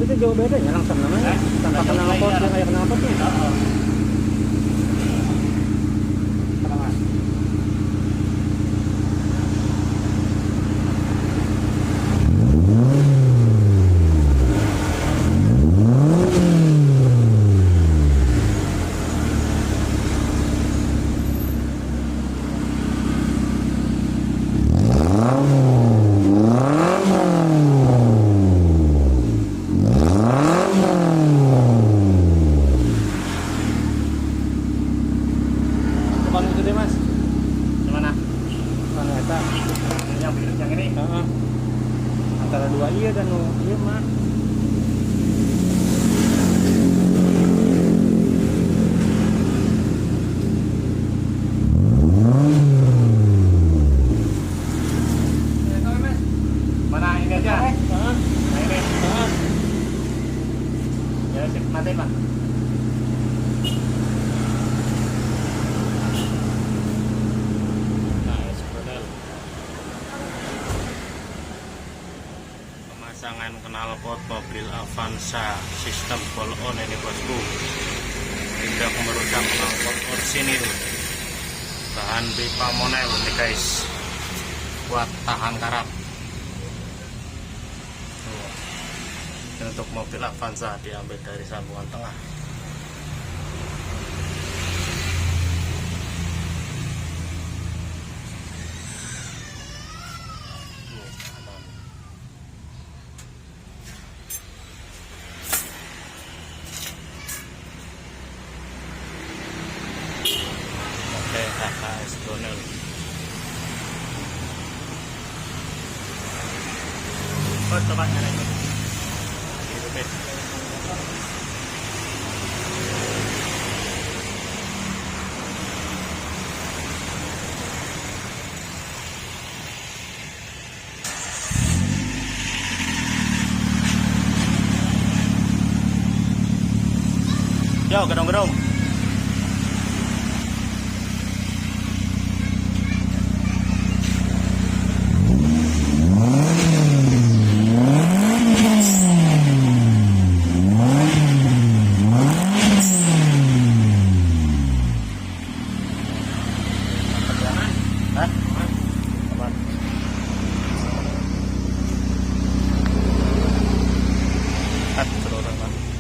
itu jauh bedanya langsung namanya. Tanpa kenal potnya kayak kenal potnya. Paling gede mas, Gimana? mana eta? Yang ini? Antara dua iya dan iya mah. Mana ini aja? Heeh. Nah ini. Heeh. Ya, matiin Pak. Pemasangan knalpot mobil Avanza sistem pull on ini bosku, tidak merusak knalpot orisinil, bahan pipa monel ini guys, buat tahan karat. Ini untuk mobil Avanza diambil dari sambungan tengah. HKS Donel. Oh, coba nyalain. Yo, gedung-gedung. Hah? Apa? Suruh orang, Pak.